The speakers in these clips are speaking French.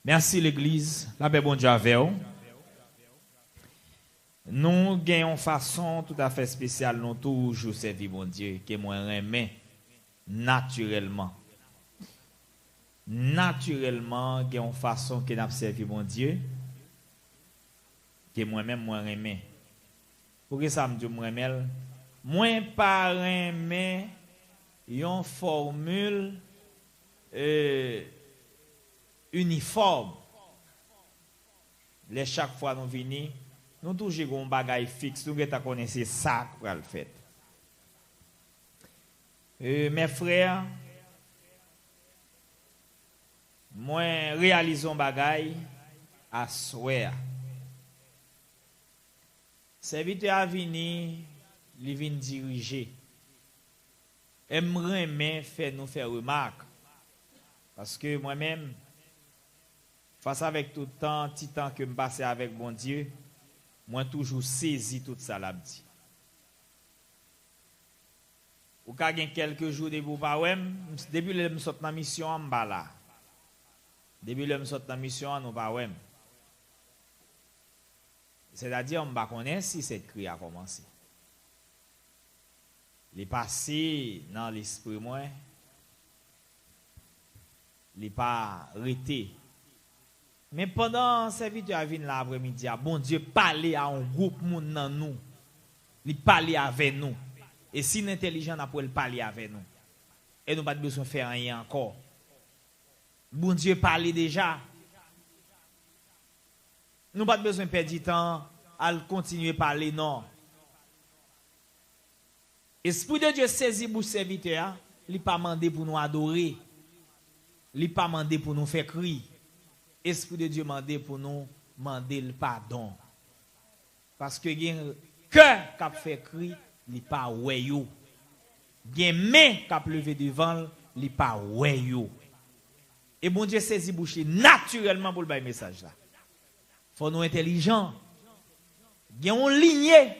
Merci l'église, la paix bon Dieu avec vous. Nous gagnons façon tout à fait spéciale, nous toujours servir bon Dieu, que moi aimé naturellement. Naturellement, gagnons façon que nous servi bon Dieu, que moi-même moi aimé. Pour que ça me dit moi aimé, moi pas aimé une formule uniforme. Les chaque fois nous venons, nous toujours un bagage fixe, nous connaissons ça pour le faire. Mes frères, moi réalisons bagage à souhait. Serviteur à venir, il vient diriger. Aimerait bien faire nous faire remarque. Parce que moi-même, face avec tout le temps, petit temps que je passe avec bon Dieu, moi toujours saisi tout ça l'a dit. Ou quand il y a quelques jours de vous depuis que je suis dans la mission en bas là. Depuis que je suis dans la mission, nous pas ouais. C'est-à-dire on ne connaît si cette cri a commencé. Il est passé dans l'esprit moi. Il n'est pas arrêté. Mais pendant serviteur vient l'après-midi, bon Dieu parler à un groupe moun nan nous. Il parler avec nous. Et si l'intelligent n'a pas parler avec nous. Et nous pas besoin de faire rien encore. Bon Dieu parler déjà. Nous pas besoin de perdre du temps à continuer à parler non. Esprit de Dieu saisi pour serviteur, il pas mandé pour nous adorer. Il pas mandé pour nous faire crier. Esprit de Dieu mandé pour nous demander le pardon. Parce que gen cœur qui fait crier, il pas ouais yo. Gen main qui levé devant, il pas ouais yo. Et bon Dieu saisi bouche naturellement pour le bail message là. Faut nous intelligents. Gen on lignée,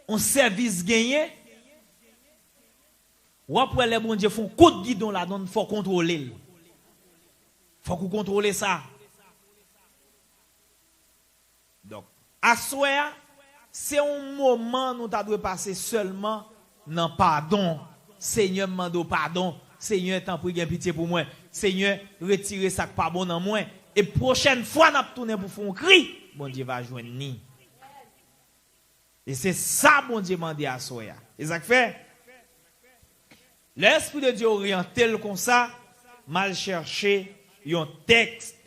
on service gagné. Ou après les bon Dieu font coup de guidon là, donc faut contrôler. Faut qu'on contrôle ça. Donc, à soi, c'est un moment où nous devons passer seulement dans pardon. Seigneur, mande pardon. Seigneur, tant pour gagner pitié pour moi. Seigneur, retirez ça pas bon dans moi. Et prochaine fois, nous tourner pour faire un cri. Bon Dieu va joindre ni. Et c'est ça, bon Dieu mande à soi. Et ça fait. L'Esprit de Dieu orienté comme ça, mal cherché. Un texte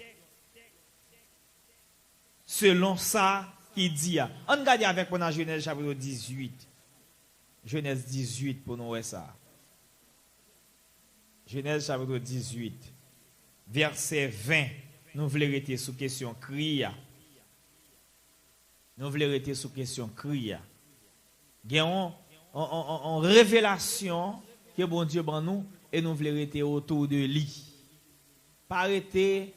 selon ça qui dit. On regarde avec moi dans Genèse chapitre 18. Genèse 18 pour nous voir ça. Genèse chapitre 18, verset 20. Nous voulons rester sous question cria. Nous voulons rester sous question cria. Il y a une révélation que bon Dieu ban nous et nous voulons rester autour de lui. Pas arrêter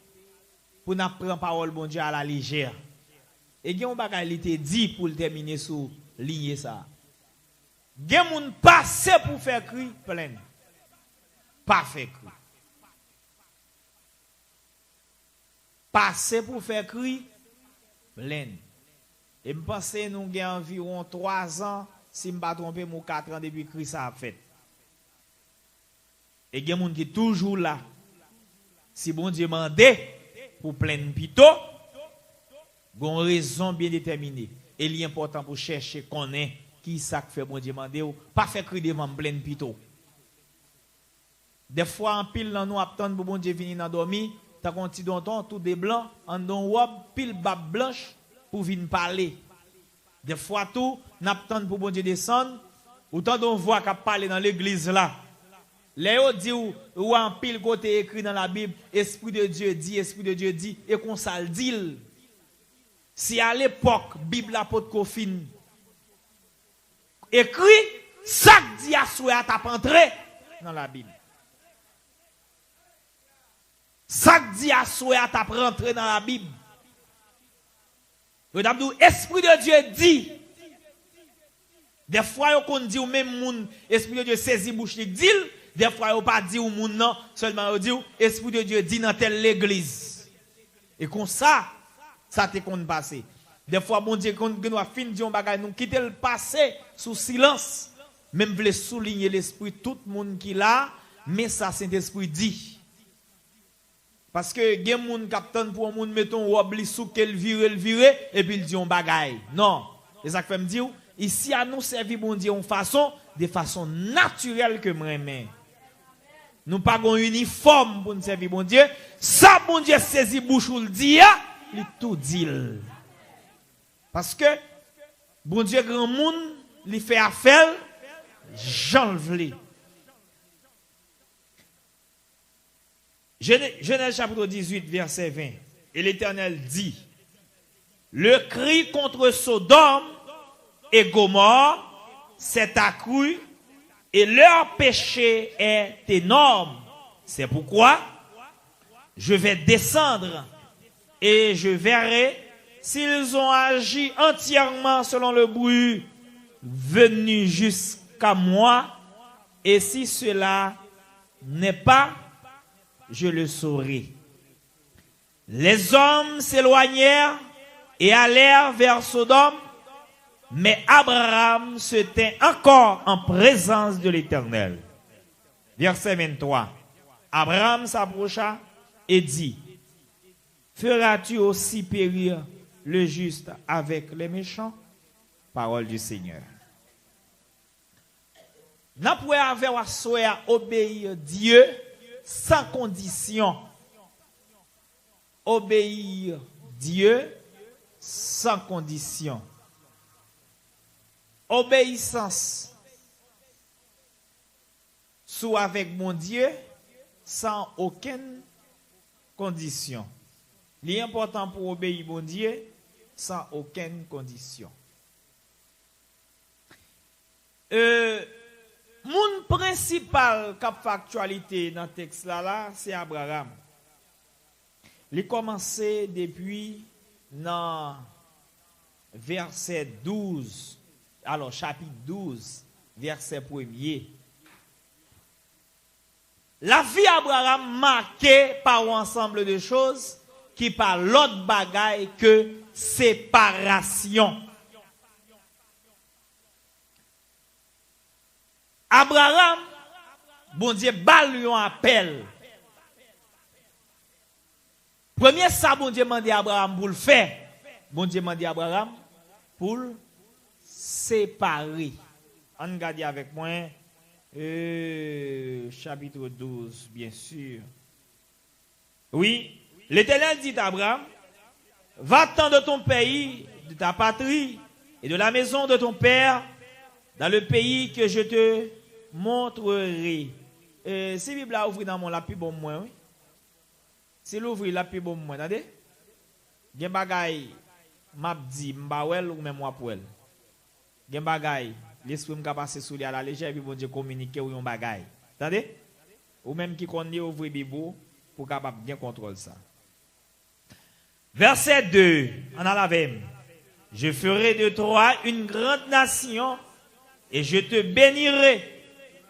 pour nous prendre parole bon Dieu à la légère. Et il y a un bagage qui était dit pour terminer sur ligne ça. Il y a un monde passé pour faire cri plein. Pas faire cri. Passé pour faire cri plein. Et je pense que nous avons environ 3 ans, si je ne me pas trompé, 4 ans depuis que ça a fait. Et il y a un monde qui est toujours là. Si bon Dieu mandé pour plein pito, gon raison bien déterminée. Et il est important pour chercher connaître qui ça fait bon Dieu mandé ou pas faire cri devant plein pito. Des fois en pile dans nous attendre pour bon Dieu venir dans dormir, t'as un petit donton tout des blancs en don robe pile bab blanche pour venir parler. Des fois tout n'attend pour bon Dieu descendre, autant d'on voit qu'a parler dans l'église là. Léo dit ou en pile côté écrit dans la Bible, Esprit de Dieu dit, et qu'on ça le dit. Si à l'époque, Bible apôtre Kofin écrit, ça dit à souhait t'a entré dans la Bible. Ça dit à souhait t'a rentré dans la Bible. Esprit de Dieu dit. Des fois, on dit au même monde, Esprit de Dieu saisit bouche dit. Des fois, on pas dit au monde non, seulement on dit Esprit de Dieu dit dans telle l'église. Et comme ça te compte passer. Des fois, bon Dieu, quand nous avons fini de dire bagage, nous quitter le passé sous silence. Même voulez souligner l'esprit, tout le monde qui l'a, mais ça, Saint-Esprit dit. Parce que, il y a des gens qui attendent pour un monde, mettons, ou oublie sous qu'elle vire, et puis il dit un bagage. Non. Et ça fait me dire, ici, à nous servir, bon Dieu, de façon naturelle que moi, nous pas un uniforme pour nous servir, bon Dieu. Ça, bon Dieu, saisi bouche ou le dit, il tout dit. Parce que, bon Dieu, grand monde, il fait affaire, j'en veux. Genèse chapitre 18, verset 20. Et l'Éternel dit, le cri contre Sodome et Gomorrhe s'est accru et leur péché est énorme. C'est pourquoi je vais descendre et je verrai s'ils ont agi entièrement selon le bruit venu jusqu'à moi, et si cela n'est pas, je le saurai. Les hommes s'éloignèrent et allèrent vers Sodome, mais Abraham se tint encore en présence de l'Éternel. Verset 23. Abraham s'approcha et dit, feras-tu aussi périr le juste avec les méchants? Parole du Seigneur. Nous pouvons obéir Dieu sans condition. Obéir Dieu sans condition. Obéissance sous avec mon Dieu sans aucune condition. L'important pour obéir mon Dieu sans aucune condition. Mon principal cap factualité dans le texte là, c'est Abraham. Il a commencé depuis dans verset 12, alors chapitre 12, verset 1er. La vie d'Abraham marquée par un ensemble de choses qui par l'autre bagaille que séparation. Abraham, bon Dieu, lui un appel. Premier ça, bon Dieu m'a dit à Abraham pour le faire. Bon Dieu m'a dit à Abraham pour séparer. On regarde avec moi, chapitre 12, bien sûr. Oui, l'Éternel dit à Abraham, va-t'en de ton pays, de ta patrie et de la maison de ton père, dans le pays que je te montrerai. Si Bible a ouvert dans mon la plus bon moi, oui. Si l'ouvre la plus bon moi, attendez. Gen bagay m'a dit m'bawel ou même moi pour elle. Gen bagay l'esprit m'a passé sous lui à la légère puis bon Dieu communiquer ou yon bagay. Attendez? Ou même qui connaît ouvrir Bible pour capable bien contrôler ça. Verset 2, on a la même. Je ferai de toi une grande nation et je te bénirai.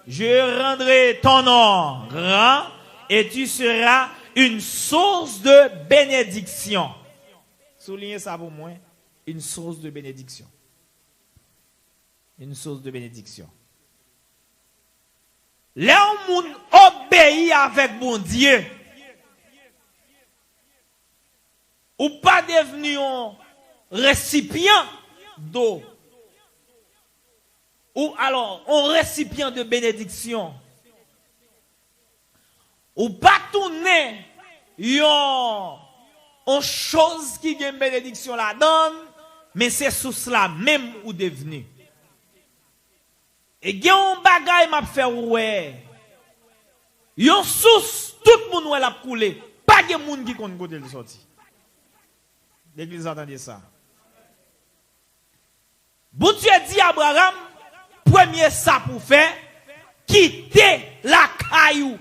Je rendrai ton nom grand et tu seras une source de bénédiction. Soulignez ça pour moi. Une source de bénédiction. Une source de bénédiction. Là où on obéit avec bon Dieu, ou pas devenu un récipient d'eau, ou alors un récipient de bénédiction, ou pas tourner une chose qui gagne bénédiction la donne, mais c'est sous cela même ou devenu. Et il y a un bagay m'a fait ouais. Yon source tout le monde l'a coulé, pas de monde qui compte côté de sorti. L'église entendez ça. Bon Dieu dit à Abraham, premier ça pour faire, quitter la caillou.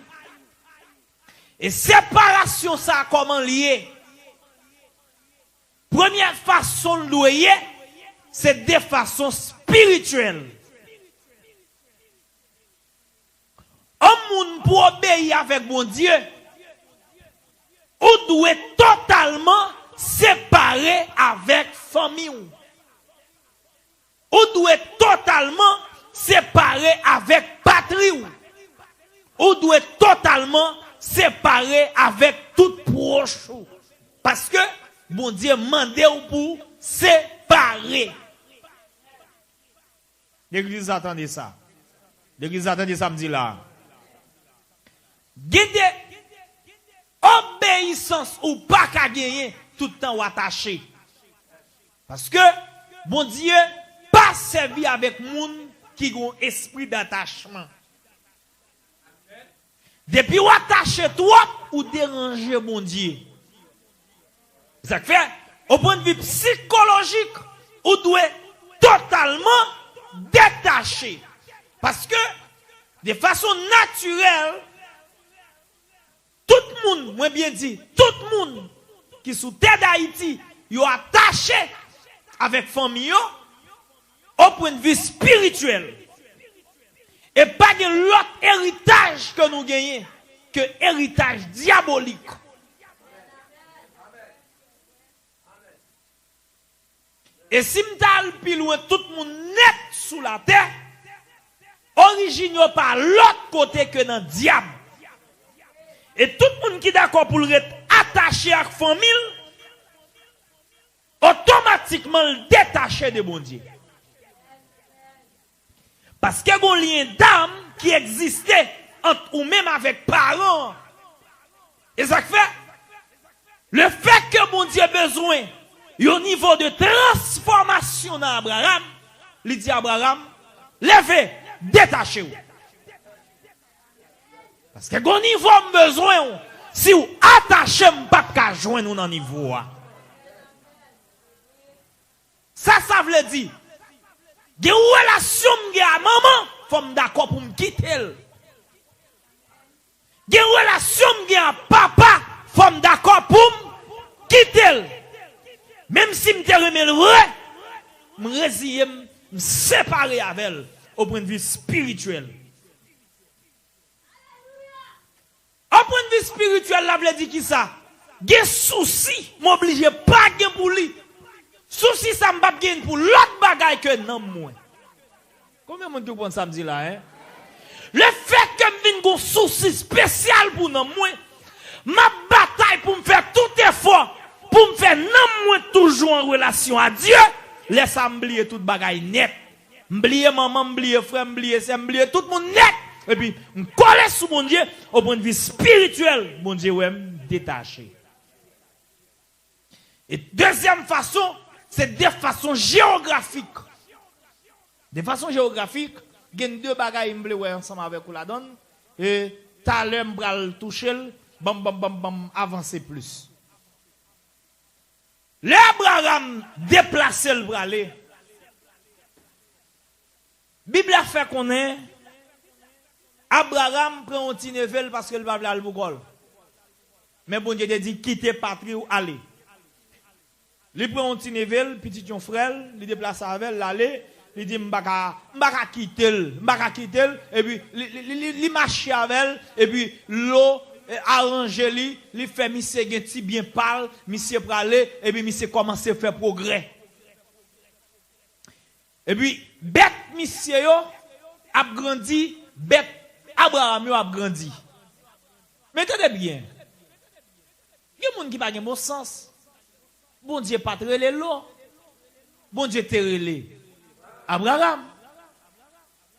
Et séparation ça comment lié? Première façon de louer, c'est de façon spirituelle. Un monde pour obéir avec mon Dieu, ou doit totalement avec famille. Ou doit totalement séparé avec patrie. Ou doit totalement séparé avec tout proche. Parce que bon Dieu mande ou pour séparer. L'église attendait ça. L'église attendait samedi là. Guide obéissance ou pas qu'à gagner tout le temps ou attaché. Parce que bon Dieu pas servi avec moun qui ont esprit d'attachement. Depuis ou attaché toi ou déranger bon Dieu. Ça fait au point de vue psychologique ou doit totalement détaché. Parce que de façon naturelle tout le monde, moi bien dit, tout le monde qui sous terre d'Haïti, yo attaché avec famille au point de vue spirituel. Et pas de l'autre héritage que nous gagnons que héritage diabolique. Et si m'tal plus loin tout le monde net sous la terre, origine par l'autre côté que dans le diable. Et tout le monde qui est d'accord pour être attaché à la famille, automatiquement le détaché de bon Dieu. Parce qu'il y a un lien d'âme qui existait entre ou même avec parents. Et ça fait, le fait que bon Dieu a besoin au niveau de transformation dans Abraham, il dit à Abraham, levez, détachez-vous. Parce que au niveau besoin, si vous attachez, vous ne pouvez pas joindre dans le niveau. Ça veut dire, il y a une relation à maman, il faut me d'accord pour me quitter. Il y a une relation à papa, il faut me d'accord pour me quitter. Même si je me remets le vrai, je me résigne, me séparer avec elle au point de vue spirituel. Au point de vue spirituel, la veut dire qui ça? Des soucis, m'oblige pas de pour lui. Souci ça m'a pas pour l'autre bagaille que non moi. Combien de monde pense samedi là hein? Le fait que je vienne un souci spécial pour non moi, ma bataille pour me faire tout effort pour me faire non moi toujours en relation à Dieu, laisse m'oublier toute bagaille net. M'oublier maman, m'oublier frère, m'oublier c'est m'oublier tout le monde net. Et puis me coller sur mon Dieu au point de vue spirituel, mon Dieu ouais détaché. Et deuxième façon, c'est de façon géographique. De façon géographique, il y a deux bagailles qui sont ensemble avec la donne. Et talent bral toucher, bam bam bam bam avancer plus. L'Abraham déplacer le bras. Bible a fait qu'on est Abraham prend un petit neveu parce qu'il va aller au boucol. Mais bon Dieu dit quitter patrie ou aller. Il prend un petit neveu, petit frère, il déplace avec l'aller, il dit m'baka quitter, et puis il marche avec elle, et puis l'eau arrange lui, il fait monsieur genti bien parle, monsieur pour aller, et puis monsieur commence à faire progrès. Et puis bête monsieur yo a grandi, bête Abraham yo a grandi. Mais tenez bien. Il y a des gens qui n'ont pas de bon sens. Bon Dieu pas trélé l'eau. Bon Dieu te relé. Abraham.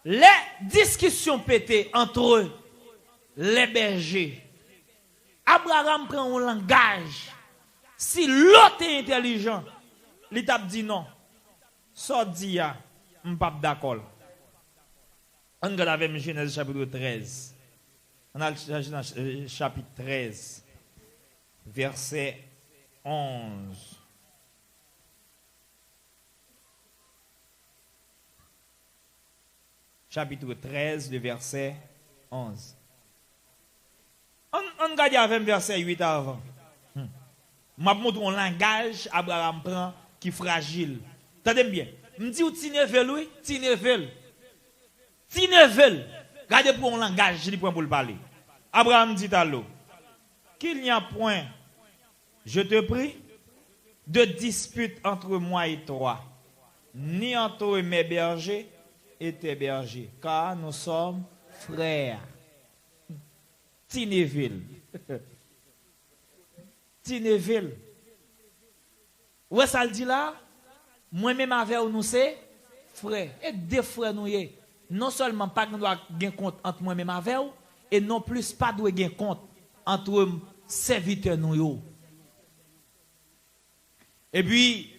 Les discussions pétées entre les bergers. Abraham prend un langage. Si l'autre est intelligent, il t'a dit non. Ça dit ya, m'pas d'accord. On regarde avec Genèse chapitre 13. On a le chapitre 13, verset 11. Chapitre 13, le verset 11. On regarde avec verset 8 avant. Je montre un langage Abraham prend qui est fragile. T'entendez bien? Je dis où Tinevel, oui? Tinevel. Regardez pour un langage, je dis pour le parler. Abraham dit à l'eau, qu'il n'y a point, je te prie, de dispute entre moi et toi, ni entre mes bergers et tes bergers, car nous sommes frères. Tineville. Tineville. Où est-ce ça le dit là? Moi-même avec nous c'est frères. Et deux frères nous y. Non seulement pas que nous doit gagner compte entre moi-même avec vous, et non plus pas doit gagner compte entre serviteurs nous. Et puis,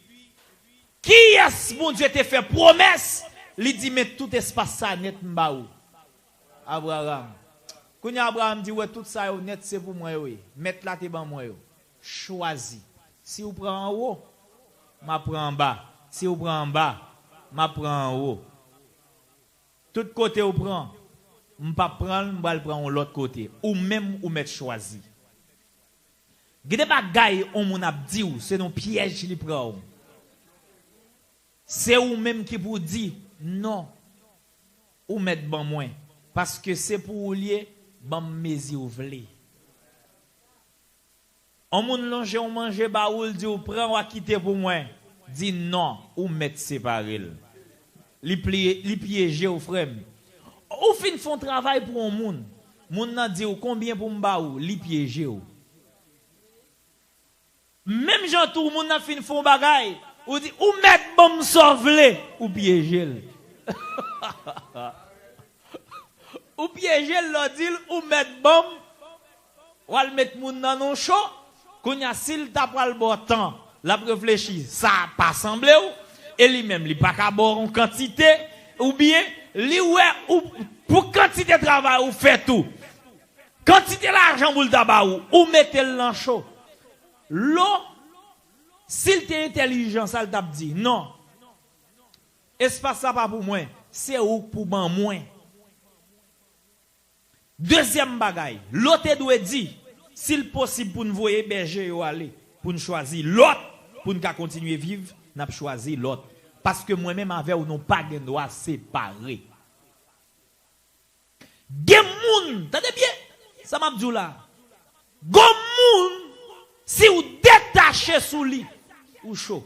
qui est-ce bon Dieu t'a fait promesse? Il dit, mais tout espace ça net m'baou. Abraham. Quand Abraham dit, ouais, tout ça net c'est pour moi, oui. Mettre là, t'es ban moi. Choisis. Si vous prenez en haut, je prends en bas. Si vous prenez en bas, je prends en haut. Tout côté vous prend, je ne vais pas prendre, je vais prendre l'autre côté. Ou même, vous mettre choisi. Gade bagay on moun ap di ou, c'est non piège li prend. C'est ou même qui pour dire non. Ou mettre ban moins parce que c'est pour lier ban mezi ou vle. On moun longe ou manger ba ou dit ou prend ou quitter pour moi. Dit non, ou mettre séparé. Li piéger ou frère. Ou fin font travail pour un moun. Moun nan dit ou combien pour m'ba ou, li piéger ou. Même gens tout le monde a fait font bagay, ou dit ou mettre bon sauver ou piéger. Ou piéger l'on dit ou mettre bon ou al mettre moun dans non chaud, qu'on y a s'il t'a pas le bon temps, la réfléchir, ça pas semblé ou et lui même li pas ka boire en quantité ou bien li ouais ou pour quantité de travail ou fait tout. Quantité l'argent pour le tabac ou mettez le dans chaud. L'eau, s'il t'est intelligent, ça t'a dit, non. Espace ça pas pour moi, c'est ou pour ban moi. Deuxième bagaille, l'autre doit dire, s'il possible pour nous voyer berger ou aller, pour nous choisir l'autre, pour nous continuer à vivre, nous choisir l'autre. Parce que moi-même avec ou non pas de droit séparé. Gen moun, t'as bien, ça m'a dit là. Gon moun, si vous détachez sous lui, ou chaud.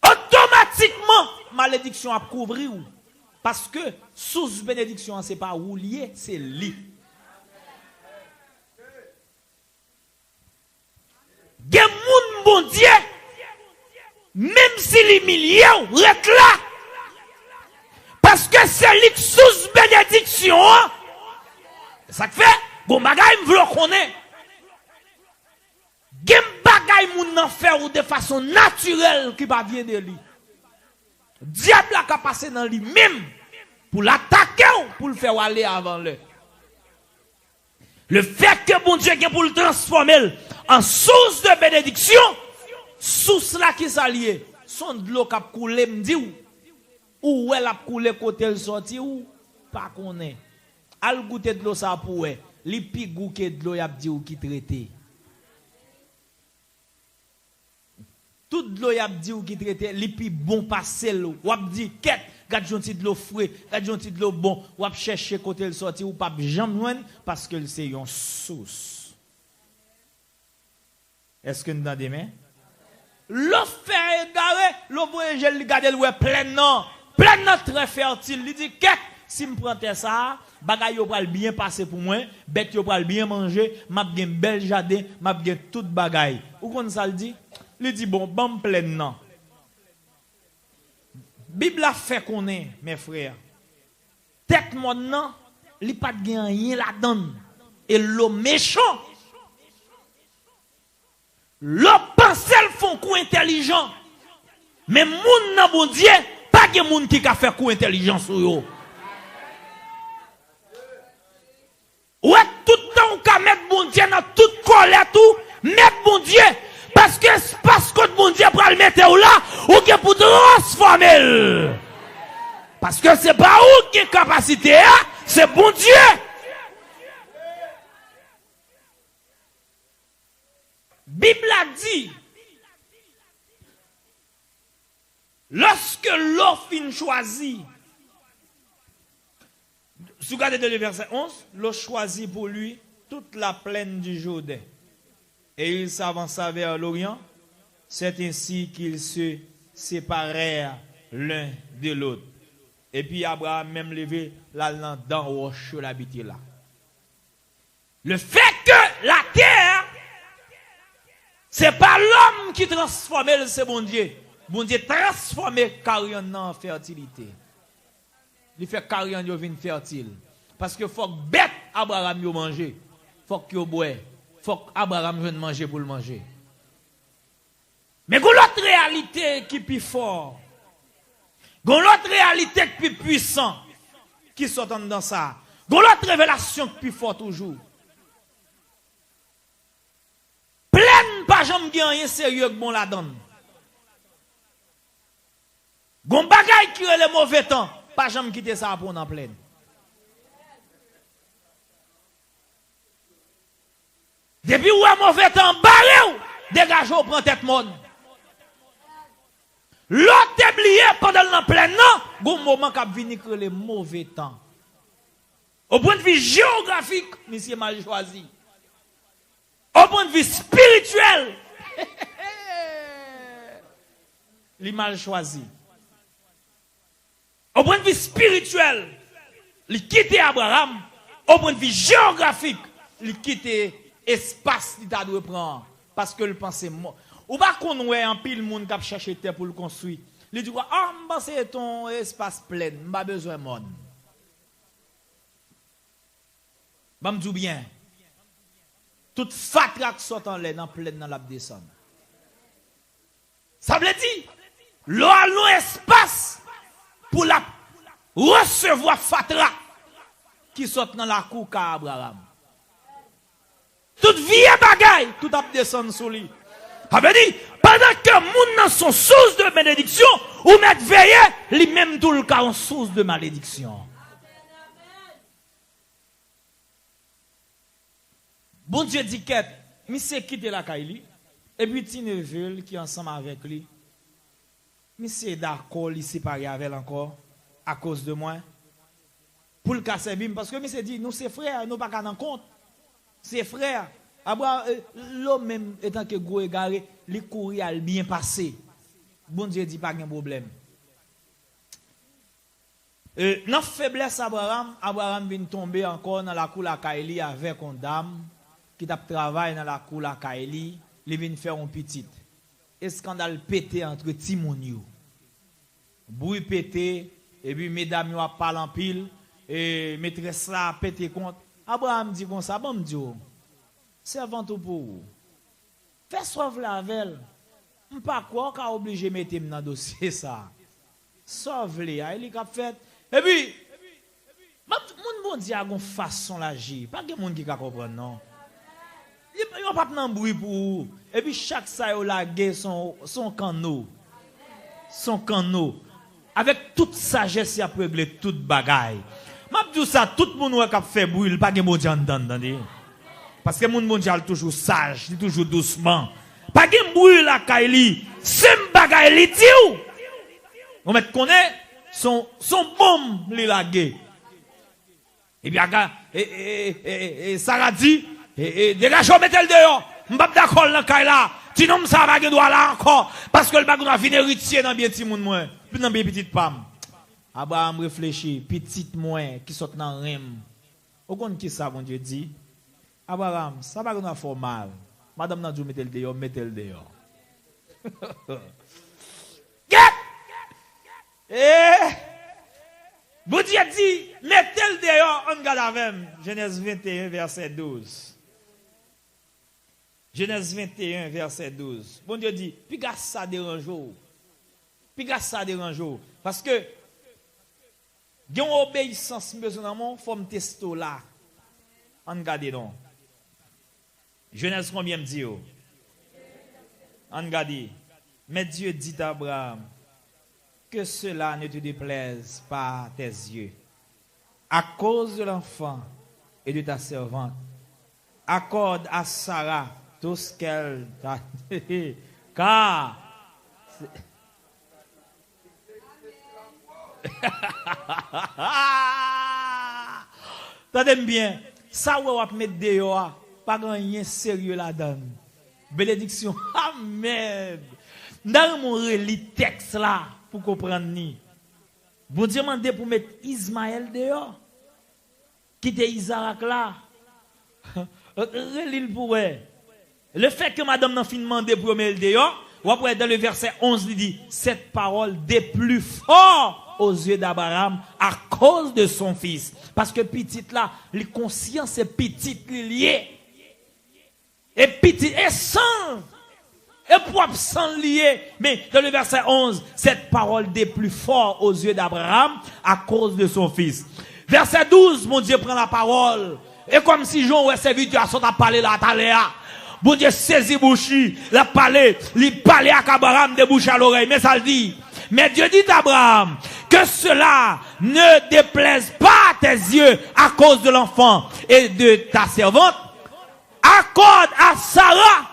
Automatiquement, malédiction a couvrir ou. Parce que sous bénédiction, c'est pas ou lié, c'est lui. Gen moun bon Dieu, même s'il est millier, reste là. Parce que c'est lui qui sous bénédiction. Ça fait, bon bagay m'vlo connaît. Gen bagay moun nan faire ou de façon naturelle qui va bien de lui. Diable a passé dans lui même pour l'attaquer ou pour le faire aller avant le. Le fait que bon Dieu est pour le transformer en source de bénédiction, source là qui s'allie, son de l'eau qui a coulé m'di ou elle a coulé côté le sorti ou pas connaît. Al goûter de l'eau ça pour li pi gouke de l'eau y a dit ou qui traité. Tout de l'eau y a dit ou qui traité, li pi bon passer l'eau. Ou a dit quête, gade jonti de l'eau frais, gade jonti de l'eau bon, ou a chercher côté le sorti ou pas jamais joindre parce que c'est une source. Est-ce que nous dans des mains? L'eau fait égaré, l'eau voyage li gade l'eau plein non très fertile, li dit quête, si me prends ça, bagay yo pral bien passer pour moi, bête yo pral bien manger, m'a gen bel jardin, m'a gen tout bagay. Ou kon ça le dit? Il dit bon, bam plein non. Bible a fait qu'on est, mes frères. Tête mon non, li pas gen rien la donne. Et l'eau méchant. L'eau pensel font coup intelligent. Mais moun nan bon Dieu, pas gen moun qui ka fait coup intelligent sur yo. Ouais, tout le temps, on peut mettre bon Dieu dans toute colère, tout, mettre bon Dieu. Parce que bon Dieu pour le mettre là, ou que pour transformer. Parce que c'est pas où qui est capacité, c'est bon Dieu. Bible a dit, lorsque l'eau fin choisit, si vous regardez dans le verset 11, l'eau choisit pour lui toute la plaine du Jourdain. et ils s'avança vers l'Orient. C'est ainsi qu'ils se séparèrent l'un de l'autre. Et puis Abraham même levé la langue dans roche l'habiter là. Le fait que la terre, c'est pas l'homme qui transforme, c'est bon Dieu. Bon Dieu transforme carrière en fertilité. Il fait carrière devient fertile. Parce que faut que bête Abraham yo manger. Faut que yo boire. Faut que Abraham vienne manger pour le manger. Mais il y a l'autre réalité qui est plus fort. Il y a l'autre réalité qui est plus puissante. Qui sort dans ça. Il y a l'autre révélation qui est plus forte toujours. Pleine pas jamais rien sérieux que bon la donne. Gon bagay qui est le mauvais temps, pas jamais quitter ça pour en pleine. Depuis où est mauvais temps, barré ou, dégagez ou prend tête monde. L'autre oublié pendant l'en plein non, gon moment qu'a venir que le mauvais temps. Au point de vue géographique, monsieur mal choisi. Au point de vue spirituel, il est mal choisi. Au point de vue spirituel, il quitte Abraham. Au point de vue géographique, il quitte espace qu'il a dû prendre. Parce que le pensait mort. Ou pas qu'on ait un pile monde qui a cherché terre pour le construire. Il dit, ah, c'est ton espace plein, je pas besoin de monde. Je me dis bien. Toute fatra qui sort en l'air dans plein dans la descente. Ça veut dire, l'eau a l'espace pour la recevoir fatra qui sort dans la cour à Abraham. Toute vieille bagaille, tout a descendu sur lui. Ça veut dire, pendant que les gens sont source de bénédiction, ou mettre veillé, les mêmes tout le cas en source de malédiction. Bon Dieu dit que, monsieur quitte la Kaili, et puis Tineville qui est ensemble avec lui, monsieur d'accord, il séparé avec elle encore, à cause de moi, pour le casser bim, parce que monsieur dit, nous c'est frères, nous pas qu'à en compte, c'est frères. L'homme même, étant que gros égaré, les courir à bien passé. Bon Dieu dit pas de problème. Dans faiblesse Abraham vient tomber encore dans la cour la Kaili avec une dame qui travaille dans la cour la Kaili, il vient faire un petit. Et scandale pété entre Timonio. Bruit pété, et puis mesdames yo parlent en pile, et maîtresse là pété compte. Abraham dit comme ça, bon Dieu, servant pour vous. Fais sauve la velle. Pas quoi qu'a obligé de mettre dans le dossier ça. Sauve-les, il a fait. Et puis, mon Dieu a une façon d'agir. Pas que monde qui comprend non. Il n'y a pas de bruit pour vous. Et puis chaque ça il a lagé son canot. Son canot. Avec toute sagesse, il a réglé toute bagaille. Je dis ça, tout le monde qui a fait bruit, pas de monde en dedans. Parce que mon mondial toujours sage, il toujours doucement. Pas de bruit la Kaili, c'est bagaille li dit. On met connaît son bombe li lagé. Et bien Sarah dit dégage mettez le dehors. M'pas d'accord dans Kaila. Tu non ça va doit là encore parce que le bagou a fini héritier dans bien petit monde moi, dans bien petite pam. Abraham réfléchit, petite moins qui sort dans rem. Au compte qui ça bon Dieu dit Abraham, ça va nous faire mal. Madame n'a dit mettez le dehors, mettez le dehors. Bon Dieu dit, mettez le dehors, on garde avec. Genèse 21, verset 12. Genèse 21, verset 12. Bon Dieu dit, puis gars ça dérange. Puis gars ça dérange. Parce que, il y a une obéissance, il faut me tester là. On garde donc. Genèse combien me dit? On garde. Mais Dieu dit à Abraham, que cela ne te déplaise pas à tes yeux. À cause de l'enfant et de ta servante, accorde à Sarah tout ce qu'elle t'a dit. Car attendez bien, ça va mettre dehors, pas rien sérieux là-dedans. Bénédiction. Amen. Dans mon relis texte là, pour comprendre ni. Bon Dieu m'a demandé pour mettre Ismaël dehors. Quitter Isaac là. Relis pour elle. Le fait que madame n'a fin demandé pour mettre dehors, ou après dans le verset 11, il dit, cette parole déplut fort aux yeux d'Abraham à cause de son fils. Parce que petit là, les consciences est petit lié. Et petit, et sans, et propre sans lié. Mais dans le verset 11, cette parole déplut fort aux yeux d'Abraham à cause de son fils. Verset 12, mon Dieu prend la parole. Et comme si Jean ou serviteur a parlé là, à bon Dieu saisit bouchi, la parler, il parlait à Abraham de bouche à l'oreille, mais ça le dit. Mais Dieu dit à Abraham, que cela ne déplaise pas à tes yeux à cause de l'enfant et de ta servante. Accorde à Sarah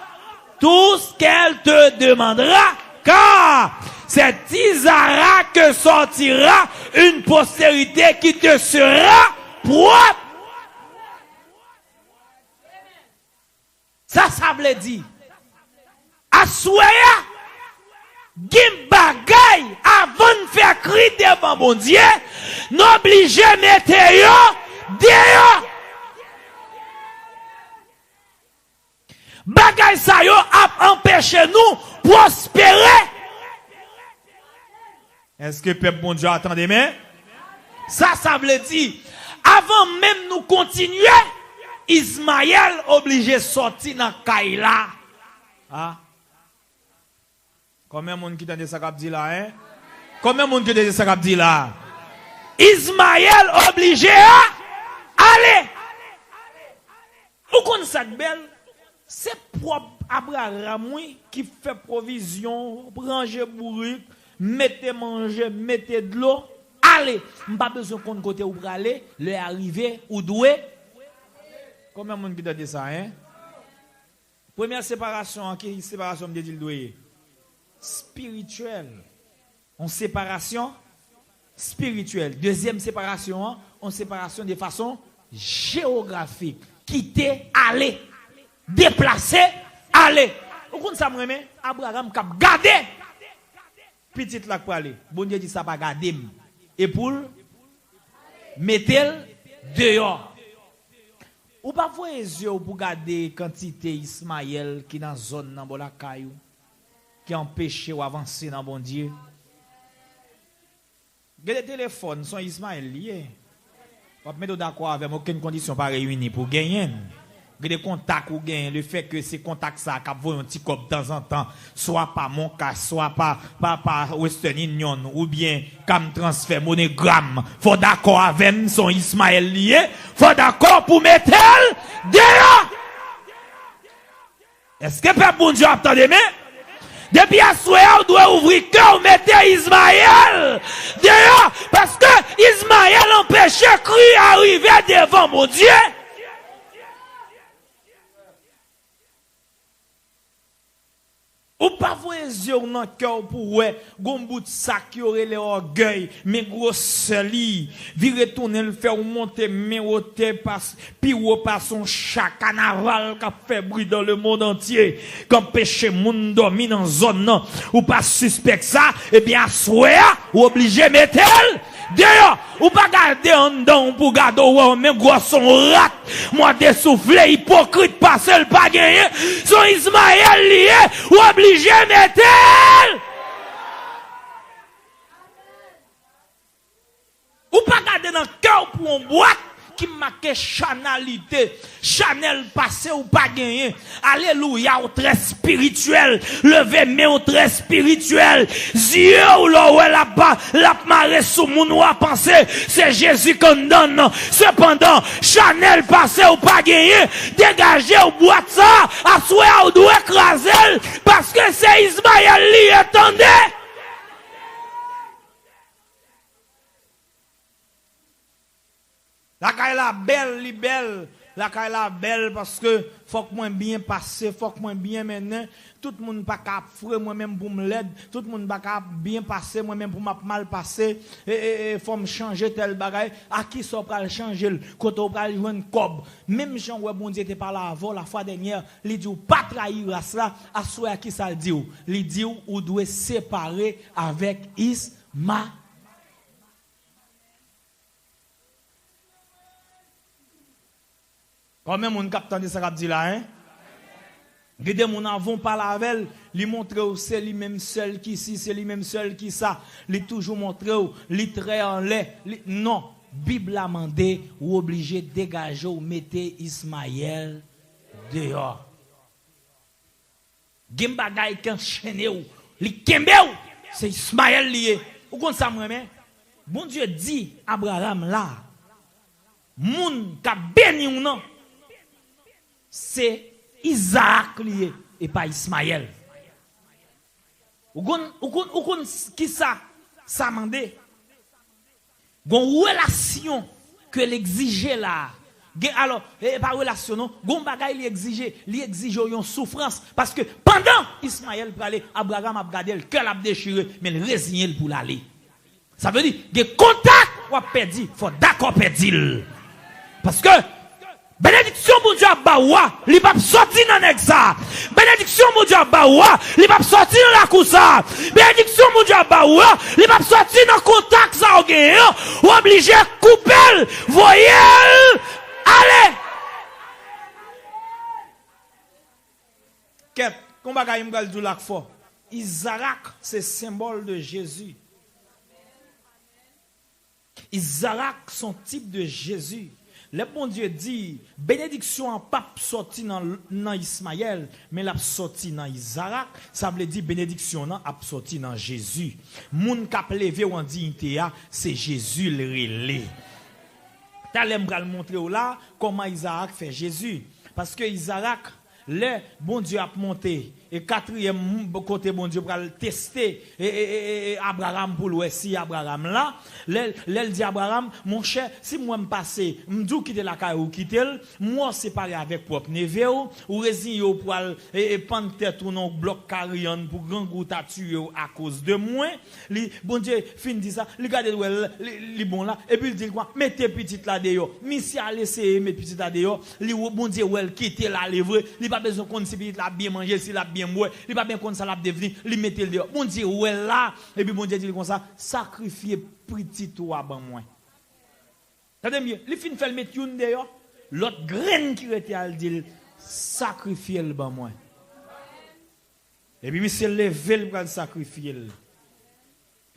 tout ce qu'elle te demandera, car c'est Isaac que sortira une postérité qui te sera propre. Ça veut dire, assoya, gim bagay, avant de faire cri devant mon Dieu, n'oblige mettre yo, dehors. Bagay sa yo a empêché nous prospérer. Est-ce que peuple bon Dieu attendez mais? Ça veut dire, avant même nous continuer, Ismaël obligé sortir dans Kaila. Ah. Combien de monde qui t'a ça dit là, hein? Combien de monde qui t'a ça dit là? Ismaël obligé à aller. Vous connaissez ça belle? C'est propre Abraham qui fait provision, ranger bourrique, mettez manger, mettez de l'eau. Allez, pas besoin qu'on côté où aller, le arriver ou doué. Combien de monde qui dit ça, hein? Première séparation, qui est séparation de doué? Spirituelle. En séparation spirituelle. Deuxième séparation, en séparation de façon géographique. Quitter, aller. Déplacer, aller. Vous comprenez ça, moi, Abraham cap gardé. Petite là pour aller. Bon Dieu dit ça pas garder. Et pour mettre dehors. Ou pas voir les yeux pour garder quantité Ismaël qui dans zone dans la caillou qui empêche ou avancer dans bon Dieu. Les téléphones sont Ismaël liés. Pas mettre d'accord avec aucune condition pas réunie pour gagner. Des contacts ou gain, le fait que ces contacts ça cap voyer un petit cop de temps en temps, soit par mon cas, soit par Western Union ou bien comme transfert MoneyGram, faut d'accord avec son Ismaël lié, faut d'accord pour mettre elle dehors. Est-ce que peuple bon Dieu attendez mais depuis à soir, on doit ouvrir cœur, mettre Ismaël dehors parce que Ismaël empêchait cri arriver devant mon Dieu. Ou pas voir les yeux dans le cœur pour ouais, gon bout de sac qui aurait l'orgueil, mais gros seli, virer tourner le faire monter, mais ôter passe, puis ou pas son chat carnaval qui a fait bruit dans le monde entier, comme péché monde dormi dans zone non, ou pas suspect ça, eh bien, soit, ou obligé mettre elle, d'ailleurs, ou pas garder en dedans pour garder ou même gros son rat, moi dessoufflé, hypocrite, pas seul, pas gagné, son Ismaël lié, ou obligé mettre elle. Ou pas garder dans le cœur pour un boîte qui marque chanalité, Chanel passé ou pas gagné. Alléluia, ou très spirituel. Levez main ou très spirituel. Yeux ou la marée sous mon ou à penser, c'est Jésus qu'on donne. Cependant, Chanel passé ou pas gagné, dégagez ou boîte ça, assoyez ou doit écraser, parce que c'est Ismaël li, attendez. La caille la belle, la caille la belle parce que faut que moi bien passer, faut que moi bien maintenant. Tout le monde pas cap frère moi-même pour me l'aide, tout le monde pas cap bien passer moi-même pour m'a mal passer et faut me changer tel bagaille. À qui ça pral changer quand on pral joindre cob. Même Jean ouais bon Dieu était pas là avant la fois dernière, il dit ou pas trahir à cela, à soi à qui ça dit ou. Il dit ou doit séparer avec Ismaël. Quand même on capte de ça qu'a dit là hein. Gade mon avons pas la avec, lui montrer c'est lui même seul qui si c'est lui même seul qui ça, lui toujours montrer lui très en lait, non, Bible a mandé ou obligé dégager ou mettre Ismaël dehors. Gen bagay kan chene ou, li kembe ou, c'est Ismaël lié. Ou kon ça moi mais bon Dieu dit Abraham là, moun ka béni ou non, c'est Isaac lié et pas Ismaël. Ou kon qui ça mandé. Gon relation que l'exige là. Alors, pas relation non, gon bagay li exige une souffrance parce que pendant Ismaël pour aller Abraham a gardé le cœur a déchiré mais il résigné pour l'aller. Ça veut dire que contact ou perdu, faut d'accord perdu. Parce que bénédiction mon Dieu baoua, li pa sorti dans nexa. Bénédiction mon Dieu baoua, li pa sorti dans la cousa. Bénédiction mon Dieu baoua, li pa sorti dans contact ça ou obligé couper, voyez, allez. Qu'est qu'on bagay m'gal dou lak fort. Isaac c'est symbole de Jésus. Isaac son type de Jésus. Le bon Dieu dit, bénédiction en pas sorti dans Ismaël, mais l'a sorti dans Isaac, ça veut dire bénédiction a sorti dans Jésus. Moun k'ap levé ou en dignité, c'est Jésus le relais. T'allais me montrer là comment Isaac fait Jésus. Parce que Isaac, le bon Dieu a monté. Et quatrième côté, bon Dieu, pour tester Abraham pour le si Abraham là. L'elle dit Abraham, mon cher, si moi me passe, m'dou quitter la caille ou quitter, moi séparé avec propre neveu, ou résigné pour prendre tête ou non bloc carrion pour grand goût à tuer à cause de moi. Bon Dieu, fin dit ça, regardez li bon là, et puis il dit quoi, mettez petite là dehors. Missi a laissé mes petites là dehors, bon Dieu, ou elle quitte la livre, il pas besoin qu'on si petite là bien manger, si la bien boire, il pas bien qu'on ça l'a devenir, il mettait le dehors. Bon Dieu, ou elle là, et puis bon Dieu dit comme ça, sacrifier petit toi ban moi. T'entends bien, il fin fait le mettre une dehors, l'autre graine qui était à dire sacrifier le ban moi. Et puis monsieur lever le pour sacrifier.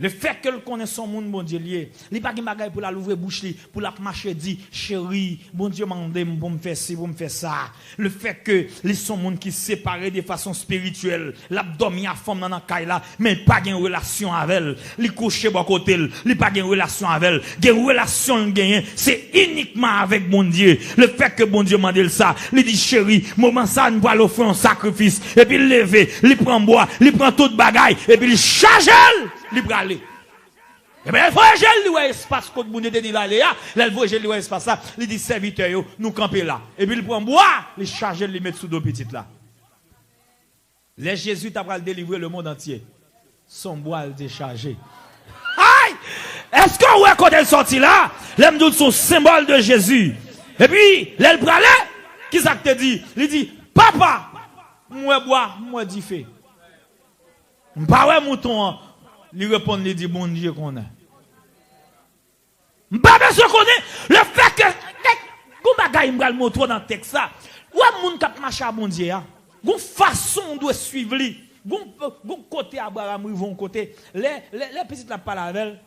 Le fait que le connaît son monde, bon Dieu, lié. Il pas de bagaille pour la l'ouvrir bouche, pour la marcher, dit, chérie, bon Dieu m'a demandé pour me faire ci, pour me faire ça. Le fait que les son monde qui séparés de façon spirituelle, l'abdomen a forme dans la caille là, mais pas de relation avec elle. Il couche à côté, il pas de relation avec elle. Il relation gagne, c'est uniquement avec bon Dieu. Le fait que bon Dieu m'a dit ça, il dit, chérie, moment ça, nous allons offrir un sacrifice, et puis il lève, il prend bois, il prend toute bagaille, et puis il charge elle. Libre aller. Et bien, il faut que je espace que vous dit là, il faut que je espace là, il dit serviteur, nous camper là. Et puis il prend bois, il charge, il met sous dos petites là. Les Jésus t'a délivrer le monde entier. Son bois il déchargé. Aïe! Est-ce qu'on voit quand elle sorti là? L'aime doute son symbole de Jésus. Et puis, l'elle prend là, qui ça te dit? Il dit, papa, moi bois, moi dit fait. Pas ouais mouton. Il répond, il dit, bon Dieu qu'on a. M'pas besoin qu'on est. Le fait que, qu'on bagaille m'bral montrer dans le texte ça. Ou un monde qui marche à bon Dieu, gon façon de suivre lui. Gon côté Abraham, vont côté. Les petites la parole avec.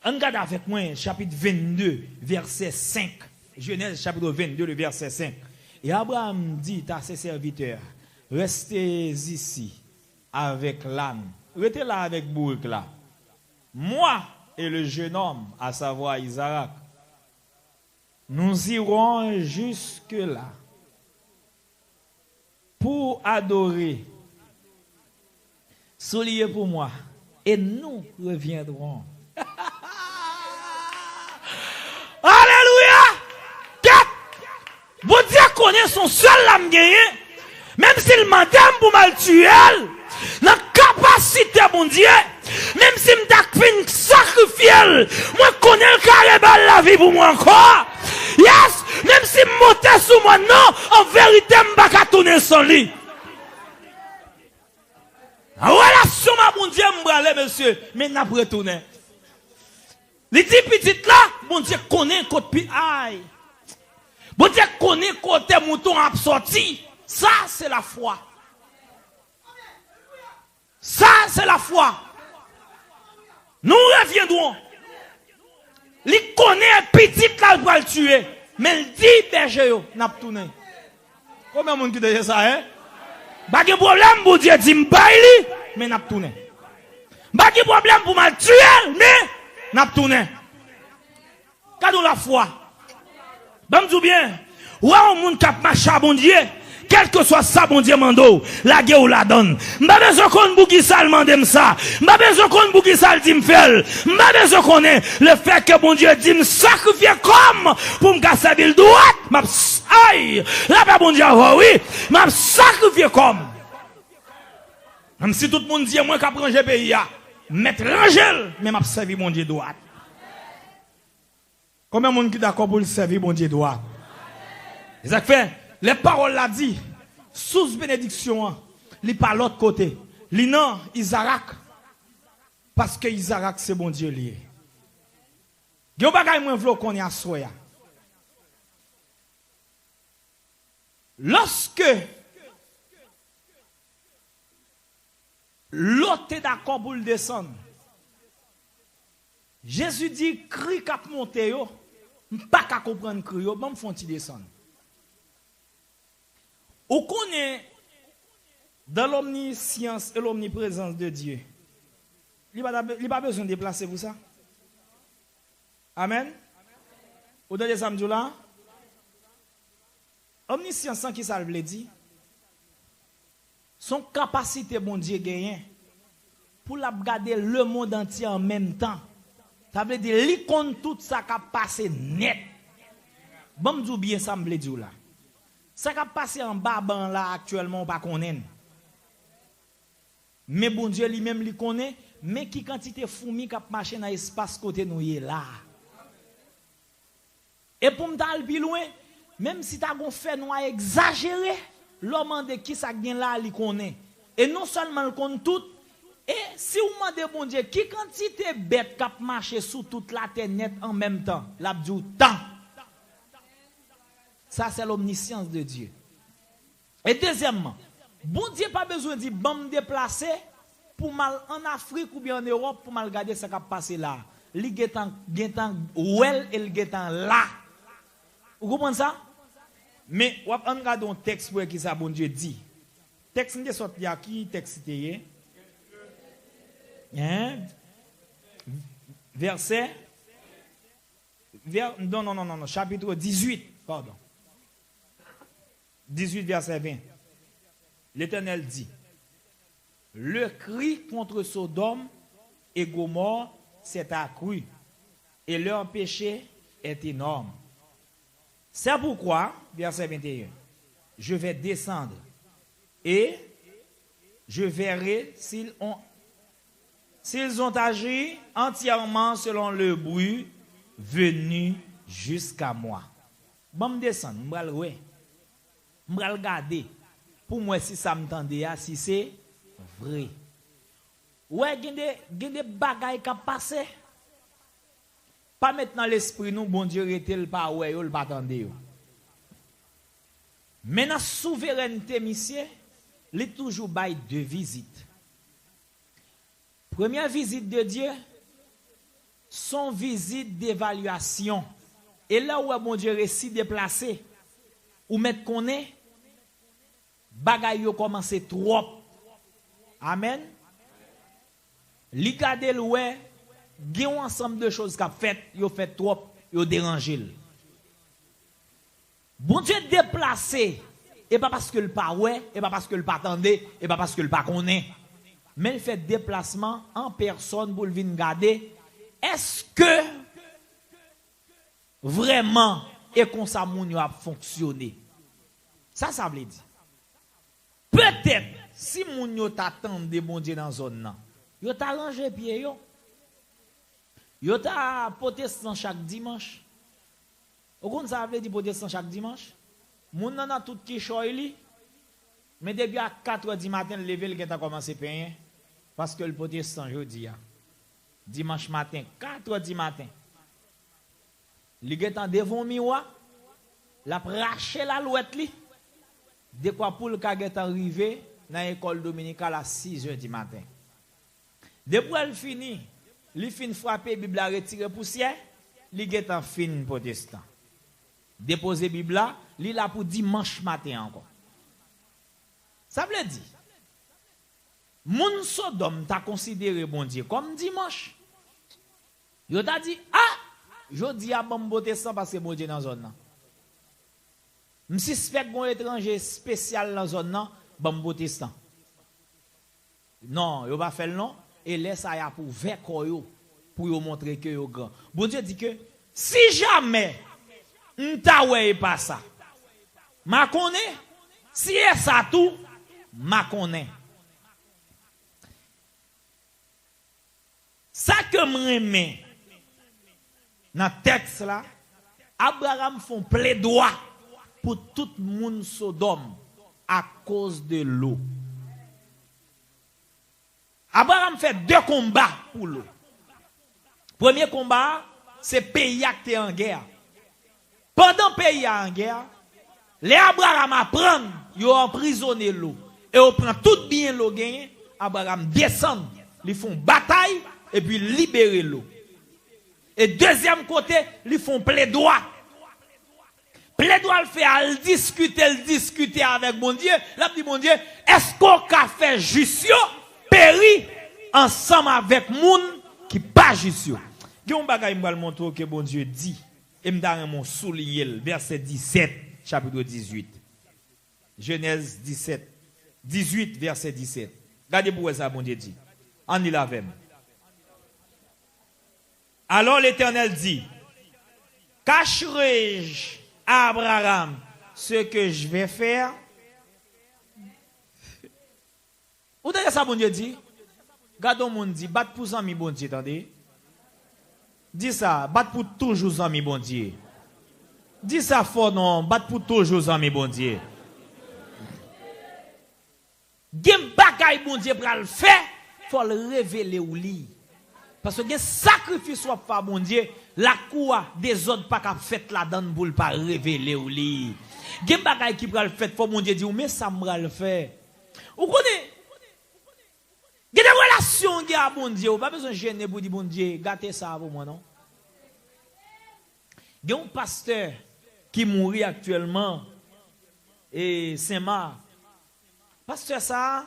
On regarde avec moi, chapitre 22, verset 5. Genèse, chapitre 22, le verset 5. Et Abraham dit à ses serviteurs, restez ici avec l'âne. Restez là avec Bourg là. Moi et le jeune homme, à savoir Isaac, nous irons jusque là pour adorer. Souliez pour moi et nous reviendrons. Alléluia! connais son seul l'âme gagné, même s'il m'aime pour mal tuer, dans la capacité, mon Dieu, même si je fin sacrifier, moi connais le carré de la vie pour moi encore. Yes, même si je monte sous moi, non, en vérité, je ne vais pas tourner sans lui. En relation, mon Dieu, je vais monsieur, mais je vais retourner. Les petits petites là, mon Dieu connaît côté aïe. Bon Dieu connaît côté mouton a sorti. Ça c'est la foi. Ça c'est la foi. Nous reviendrons. Il connaît petit là pour le tuer, mais il dit berger yo n'a tourné. Combien de monde qui dit ça hein? Pas de problème pour Dieu dit m'baili mais n'a tourné. Pas de problème pour mal tuer mais n'a tourné. Quand la foi. Bon dis bien. Ou un monde qui marche à bon Dieu, quel que soit ça bon Dieu mando, la guerre ou la donne. M'pa besoin qu'on bouki ça demande ça. M'pa besoin qu'on bouki ça dit m'fel. M'pa besoin qu'on ait le fait que bon Dieu dit me sacrifier comme pour me casser la droite, m'a aïe. Là bon Dieu oui, m'a sacrifier comme. Même si tout le monde dit moi qu'a ranger pays a, mettre rangel, mais m'a servi bon Dieu droite. Combien de monde qui d'accord pour le servir bon Dieu droit? Et ça fait, les paroles l'a dit, sous bénédiction, il par l'autre côté. Li non, Isaac, parce que Isaac c'est bon Dieu lié. Yon bagay mwen vlo qu'on y a soya. Lorsque l'autre est d'accord pour le descendre, Jésus dit, cri kap monte yo, pas qu'à comprendre cri yo, bon font ti descendre. Ou connaît dans l'omniscience et l'omniprésence de Dieu. Il n'y a pas besoin de déplacer pour ça. Amen. Ou dans les samedis là, omniscience sans qui ça veut dire, son capacité bon Dieu gagne pour la garder le monde entier en même temps. Ça veut dire l'icône tout ça qui a passé net. Bon me dis bien ça me veut dire là. Ça qui a passé en bas ban là actuellement pas connaît. Mais bon Dieu lui-même lui connaît, mais qui quantité fourmi qui a marché dans l'espace côté nous est là. Et pour me d'aller plus loin, même si tu as fait nous exagéré, l'homme de qui ça gagne là il connaît. Et non seulement il connaît tout. Et si vous demandez, bon Dieu, qui quantité bête qui a marché sous toute la terre net en même temps, la dit temps. Ça, c'est l'omniscience de Dieu. Et deuxièmement, bon Dieu pas besoin de me déplacer pour mal en Afrique ou bien en Europe pour mal regarder ce qui a passé là. Il y a well et il y a là. Vous comprenez ça? Mais on regarde un texte pour qui ça bon Dieu dit. Texte n'est sorti à qui texte était? Hein? Verset non, chapitre 18, pardon. 18 verset 20. L'Éternel dit: le cri contre Sodome et Gomorrhe s'est accru et leur péché est énorme. C'est pourquoi, verset 21, je vais descendre et je verrai s'ils ont agi entièrement selon le bruit venu jusqu'à moi. Bon, me descendre, me regarder pour moi si ça me tendait, si c'est vrai. Ouais, il y a des bagailles qui passent. Pas maintenant l'esprit nous, bon Dieu, était le pas ouais, le pas attendé. Mais dans la souveraineté, monsieur, il est toujours bail deux visites. Première visite de Dieu, son visite d'évaluation. Et là où bon Dieu réussit déplacer, ou mettre qu'on est, bagay yo commence trop. Amen. Li gade l'oué, gen un ensemble de choses qu'a fait, yo fait trop, yo dérangé. Bon Dieu déplacé, et pas parce que le pas ouais, et pas parce que le pas attendait, et pas parce que le pas connaît. Mais il fait déplacement en personne pour le venir garder. Est-ce que vraiment et comme ça moun yo a fonctionné? Ça veut dire. Peut-être, si moun yo t'attend de bon Dieu dans zone nan, yo t'a rangé pied yo. Yo t'a protestant chaque dimanche. Ou kon ça veut dire protestant chaque dimanche? Moun nan a tout qui choy li. Mais depuis à 4h du matin, lever le a commencé à payer. Parce que le protestant, je dis, dimanche matin, 4h du matin, il est devant le miroir, il a raché la louette li. De quoi pour le cas est arrivé dans l'école dominicale à 6h du matin. Depuis elle finit, il fin frapper Bible à retirer poussière, il est en fin protestant. Déposer Bible là, il a pour dimanche matin encore. Ça veut dire, moun Sodome t'a considéré bon Dieu comme dimanche. Yo t'a dit, je dis à bon beauté sans parce que bon Dieu dans la zone. Je suspecte un étranger spécial dans la zone, bon beauté sans. Non, yo va faire le nom, et laisse ça pour faire yo, pour yo montrer que yo grand. Bon Dieu dit que, si jamais, n'ta ouais pas ça, ma connaît, si est ça tout, ma connaît. Ça que m'aime dans le texte là, Abraham font plaidoyer pour tout le monde Sodome à cause de l'eau. Abraham fait 2 combats pour l'eau. Premier combat, c'est pays qui est en guerre. Pendant le pays en guerre, les Abraham apprennent, ils ont emprisonné l'eau. Et on prend tout bien l'eau gagné, Abraham descend, ils font bataille et puis libérer l'eau. Et deuxième côté, ils font plaidoyer. Plaidoyer le fait à discuter avec mon Dieu. Là, dit mon Dieu, est-ce qu'on a fait juste péri ensemble avec moun qui pas juste? Il y a un bagage qui me montrer que bon Dieu dit, et me donne mon souligner, verset 17, chapitre 18. Genèse 18, verset 17. Regardez pour ça, bon Dieu dit. En il avait. Alors l'Éternel dit, cacherai-je à Abraham ce que je vais faire? Où est-ce que ça, bon Dieu dit? Gardons mon dit, bat pour ami, bon Dieu, attendez. Dis ça, bat pour toujours ami, bon Dieu. Dis ça fort, non, bat pour toujours ami, bon Dieu. Gen bagay bon Dieu pour le faire, faut le révéler ou li. Parce que gen sacrifice soit pas bon Dieu, la cour des autres pas qu'a fait la donne pour pas révéler ou li. Gen bagay qui pour le faire, faut bon Dieu dire mais ça me le faire. Vous connaissez? Gen des relations qui a bon Dieu, pas besoin de gêner pour dire bon Dieu, gâtez ça pour moi non. Gen un pasteur qui mourit actuellement et Saint-Marc. Pasteur ça,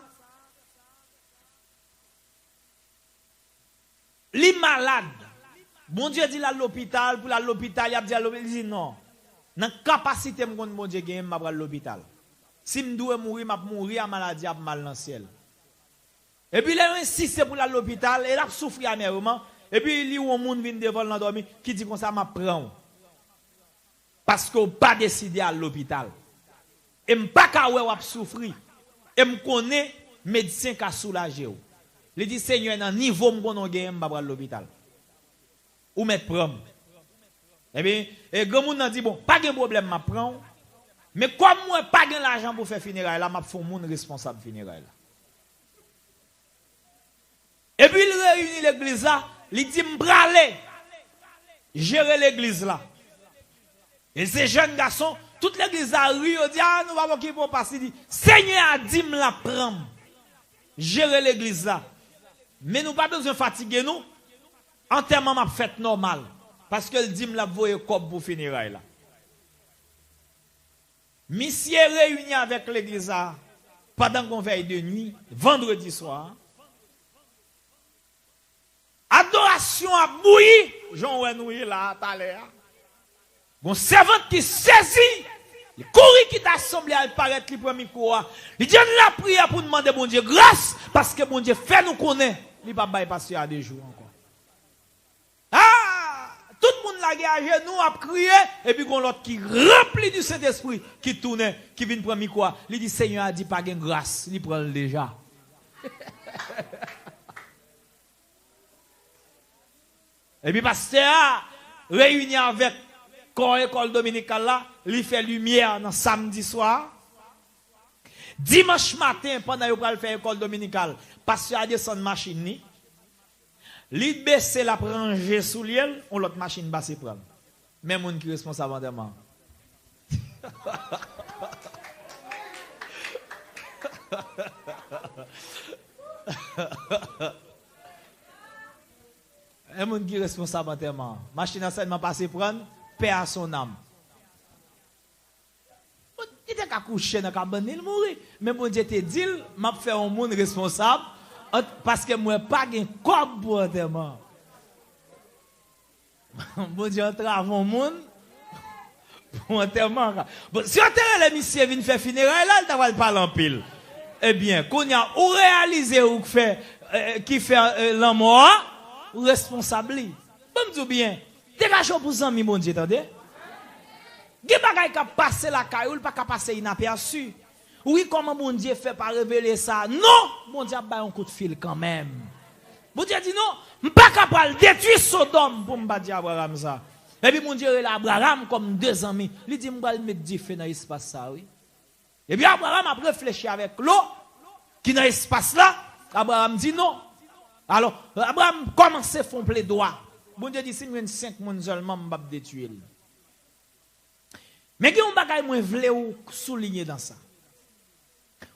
li malade. Bon Dieu dit à l'hôpital, pour l'hôpital, il dit non. Dans capacité mon Dieu gagne m'a à l'hôpital. Si me dois mourir, m'a mourir à maladie à mal dans le ciel. Et puis il insiste pour l'hôpital, et il a souffert amèrement. Et puis il y a un monde vient devant l'endormi qui dit comme ça m'a prend. Parce qu'on pas décidé à l'hôpital. Et m'pas ka ouais ou souffrir. Et me connaît médecin qui a soulagé. Il dit Seigneur dans niveau m'gon gagne m'a à l'hôpital. Ou mettre prom. Eh bien, et grand monde a dit bon, pas de problème m'a prend. Mais comme moi pas de l'argent pour faire funérailles là, m'a font monde responsable funérailles là. Et puis il réunit l'église là, il dit m'braler gérer l'église là. Et ces jeunes garçons, toute l'église a ri, on dit ah nous va qui pour passer, il dit Seigneur a dit me la prendre. Gérer l'église là. Mais nous pas besoin de fatiguer nous. Enterrement m'a fait normal parce que le dit me la voyer comme pour funérailles là. Monsieur réuni avec l'église là pendant qu'on veille de nuit, vendredi soir. Adoration a bouilli, Jean Renouille là tout à l'heure. Bon servant qui saisit, il courit qui t'assemblé à paraître le premier courant. Il dit la prière pour demander bon Dieu grâce parce que bon Dieu fait nous connaître. Il pas bail passer à 2 jours encore. Ah, tout le monde lagé à genoux, a crié, et puis qu'on l'autre qui rempli du Saint-Esprit, qui tourne, qui vient prendre quoi? Il dit, Seigneur a dit pas de grâce, il prend déjà. Et puis pasteur réuni avec corps école dominicale là, il fait lumière dans samedi soir. Dimanche matin pendant qu'il va faire école dominicale, pasteur a descendu machine ni. Li baisser la ranger sous l'île, on l'autre machine basse prendre. Même monde qui responsable entièrement. Un monde qui est responsable entièrement. Machine à seulement passé prendre, paix à son âme. Il était qu'à coucher dans la cabane, il mourit. Mais bon Dieu te dit, m'a fait un monde responsable parce que moi pas gain corps pour enterrement. Bon Dieu entrave un monde pour enterrement. Bon, si enterrer les messieurs viennent faire funérailles là, il va parler en pile. Eh bien, qu'on y a ou réalisé ou fait qui fait la mort, ou responsable. Bon me bien, dégage pour zami mon Dieu, attendez. Gen bagay ka passer la caillou, pas ka passer inaperçu. Oui, comment mon Dieu fait pas révéler ça? Non, mon Dieu a ba un coup de fil quand même. Mon Dieu dit non, pas capable détruire Sodome pour me dire Abraham ça. Et puis mon Dieu il a Abraham comme deux amis. Il dit m'ba mettre du feu dans l'espace ça, oui. Et bien Abraham a réfléchi avec l'eau qui dans l'espace là. Abraham dit non. Alors Abraham commence à faire plaidoyer. Mon Dieu dit si nous 5 personnes seulement m'ba détruire. Mais il y a un bagay moi vle ou souligner dans ça.